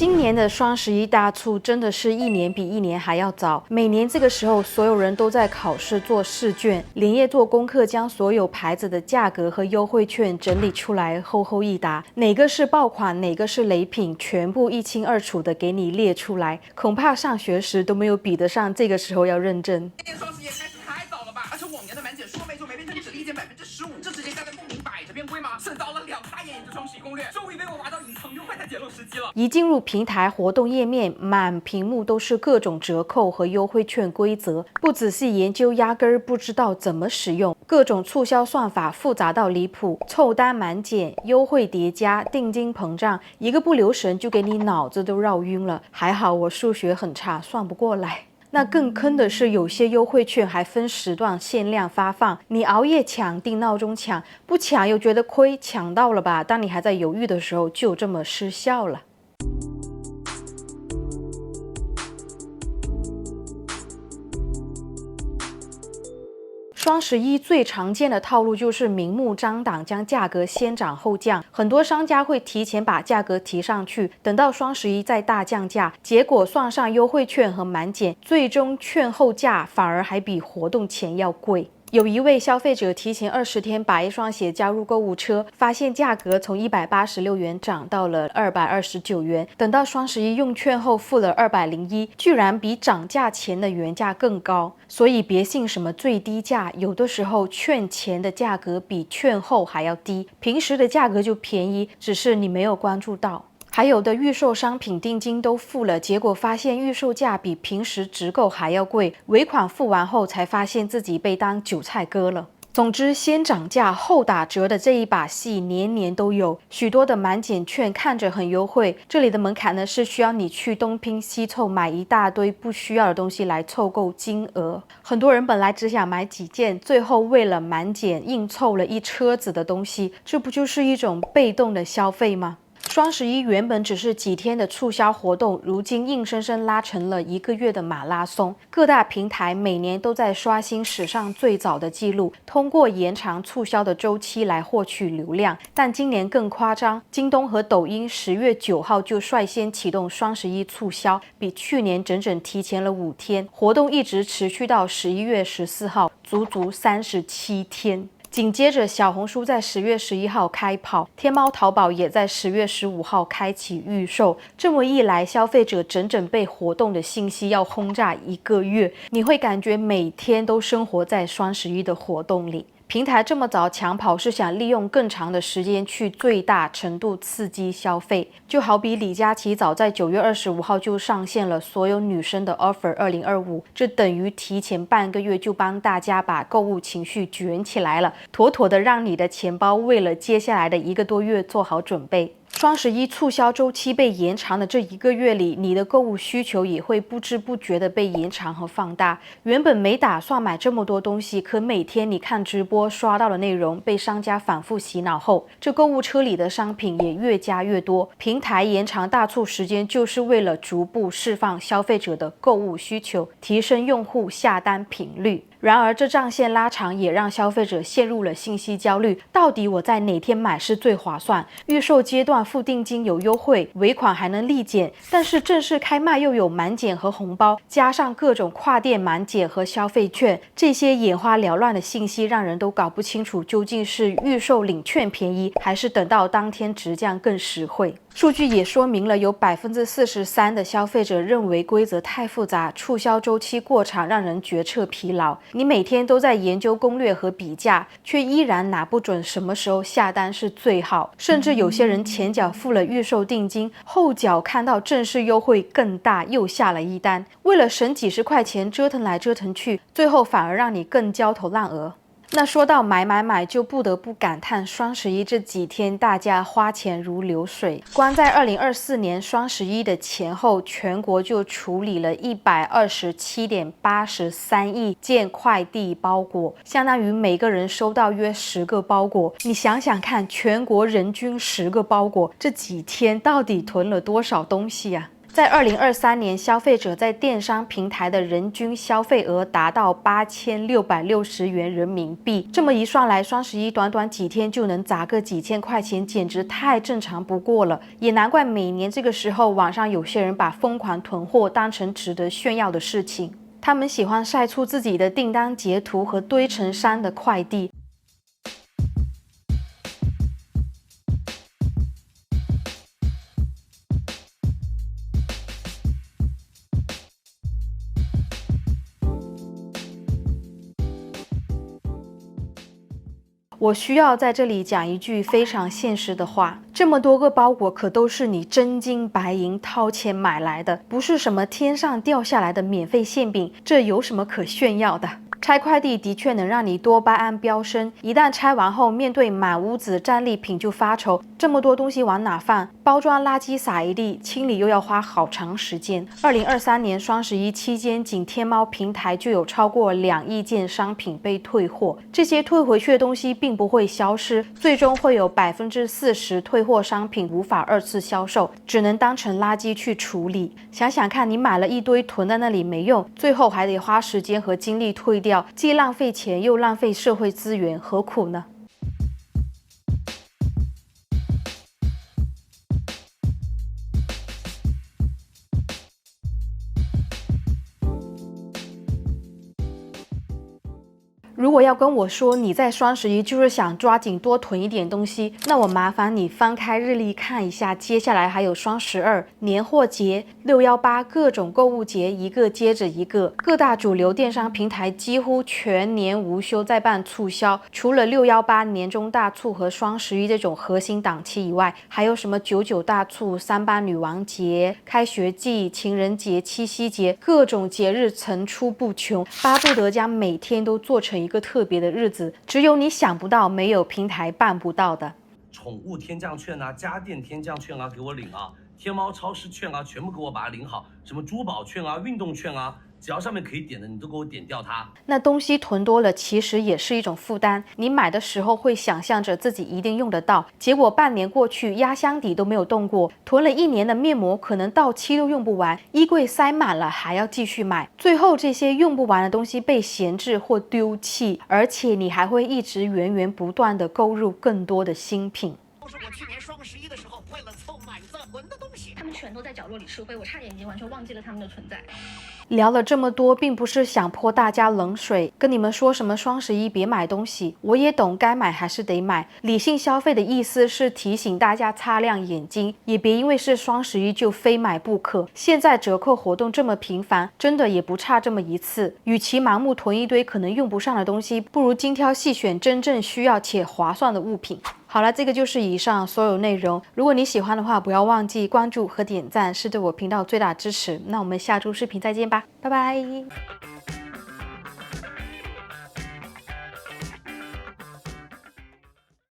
今年的双11大促真的是一年比一年还要早。每年这个时候，所有人都在考试做试卷，连夜做功课，将所有牌子的价格和优惠券整理出来，厚厚一沓，哪个是爆款，哪个是雷品，全部一清二楚的给你列出来。恐怕上学时都没有比得上这个时候要认真。今年双十一开始太早了吧？而且往年的满减说没就没变成只立减15%，这直接加在不明摆着变贵吗？趁早了2大眼研究双十一攻略，终于被我挖到隐藏优惠和节漏时机了。一进入平台活动页面，满屏幕都是各种折扣和优惠券规则，不仔细研究，压根儿不知道怎么使用。各种促销算法复杂到离谱，凑单满减、优惠叠加、定金膨胀，一个不留神就给你脑子都绕晕了。还好我数学很差，算不过来。那更坑的是，有些优惠券还分时段限量发放，你熬夜抢、定闹钟抢，不抢又觉得亏，抢到了吧？当你还在犹豫的时候，就这么失效了。双11最常见的套路就是明目张胆将价格先涨后降，很多商家会提前把价格提上去，等到双11再大降价，结果算上优惠券和满减，最终券后价反而还比活动前要贵。有一位消费者提前20天把一双鞋加入购物车，发现价格从186元涨到了229元，等到双11用券后付了201，居然比涨价前的原价更高。所以别信什么最低价，有的时候券前的价格比券后还要低，平时的价格就便宜，只是你没有关注到。还有的预售商品定金都付了，结果发现预售价比平时直购还要贵，尾款付完后才发现自己被当韭菜割了。总之，先涨价后打折的这一把戏年年都有，许多的满减券看着很优惠，这里的门槛呢是需要你去东拼西凑买一大堆不需要的东西来凑够金额。很多人本来只想买几件，最后为了满减硬凑了一车子的东西，这不就是一种被动的消费吗？双11原本只是几天的促销活动，如今硬生生拉成了1个月的马拉松。各大平台每年都在刷新史上最早的记录，通过延长促销的周期来获取流量。但今年更夸张，京东和抖音10月9号就率先启动双11促销，比去年整整提前了5天，活动一直持续到11月14号，足足37天。紧接着，小红书在10月11号开跑，天猫、淘宝也在10月15号开启预售。这么一来，消费者整整被活动的信息要轰炸1个月，你会感觉每天都生活在双11的活动里。平台这么早抢跑，是想利用更长的时间去最大程度刺激消费。就好比李佳琦早在9月25号就上线了所有女生的 offer 2025，这等于提前半个月就帮大家把购物情绪卷起来了，妥妥的让你的钱包为了接下来的1个多月做好准备。双11促销周期被延长的这1个月里，你的购物需求也会不知不觉的被延长和放大。原本没打算买这么多东西，可每天你看直播刷到的内容被商家反复洗脑后，这购物车里的商品也越加越多。平台延长大促时间，就是为了逐步释放消费者的购物需求，提升用户下单频率。然而，这战线拉长也让消费者陷入了信息焦虑。到底我在哪天买是最划算？预售阶段付定金有优惠，尾款还能立减，但是正式开卖又有满减和红包，加上各种跨店满减和消费券，这些眼花缭乱的信息让人都搞不清楚究竟是预售领券便宜，还是等到当天直降更实惠。数据也说明了，有43%的消费者认为规则太复杂，促销周期过长，让人决策疲劳。你每天都在研究攻略和比价，却依然拿不准什么时候下单是最好。甚至有些人前脚付了预售定金，后脚看到正式优惠更大，又下了一单。为了省几十块钱，折腾来折腾去，最后反而让你更焦头烂额。那说到买，就不得不感叹双11这几天大家花钱如流水。光在2024年双11的前后，全国就处理了127.83亿件快递包裹，相当于每个人收到约10个包裹。你想想看，全国人均10个包裹，这几天到底囤了多少东西呀？在2023年，消费者在电商平台的人均消费额达到8660元人民币。这么一算来，双十一短短几天就能砸个几千块钱，简直太正常不过了。也难怪每年这个时候，网上有些人把疯狂囤货当成值得炫耀的事情。他们喜欢晒出自己的订单截图和堆成山的快递。我需要在这里讲一句非常现实的话，这么多个包裹可都是你真金白银掏钱买来的，不是什么天上掉下来的免费馅饼，这有什么可炫耀的？拆快递的确能让你多巴胺飙升，一旦拆完后，面对满屋子战利品就发愁，这么多东西往哪放？包装垃圾撒一地，清理又要花好长时间。2023年双十一期间，仅天猫平台就有超过2亿件商品被退货，这些退回去的东西并不会消失，最终会有40%退货商品无法2次销售，只能当成垃圾去处理。想想看，你买了一堆囤在那里没用，最后还得花时间和精力退掉，既浪费钱又浪费社会资源，何苦呢？如果要跟我说你在双十一就是想抓紧多囤一点东西，那我麻烦你翻开日历看一下，接下来还有双12、年货节、618各种购物节一个接着一个，各大主流电商平台几乎全年无休在办促销，除了618年中大促和双11这种核心档期以外，还有什么99大促、38女王节、开学季、情人节、七夕节，各种节日层出不穷，巴不得将每天都做成一个特别的日子，只有你想不到，没有平台办不到的。宠物天降券啊，家电天降券啊，给我领啊！天猫超市券啊，全部给我把它领好。什么珠宝券啊、运动券啊，只要上面可以点的，你都给我点掉它。那东西囤多了，其实也是一种负担。你买的时候会想象着自己一定用得到，结果半年过去，压箱底都没有动过，囤了1年的面膜可能到期都用不完，衣柜塞满了还要继续买，最后这些用不完的东西被闲置或丢弃，而且你还会一直源源不断的购入更多的新品。都是我去年双十一的时候为了凑满字囤的东西，他们全都在角落里吃灰，我差点已经完全忘记了他们的存在。聊了这么多，并不是想泼大家冷水，跟你们说什么双十一别买东西，我也懂该买还是得买。理性消费的意思是提醒大家擦亮眼睛，也别因为是双十一就非买不可。现在折扣活动这么频繁，真的也不差这么一次。与其盲目囤一堆可能用不上的东西，不如精挑细选真正需要且划算的物品。好了，这个就是以上所有内容。如果你喜欢的话，不要忘记关注和点赞，是对我频道最大的支持。那我们下周视频再见吧，拜拜。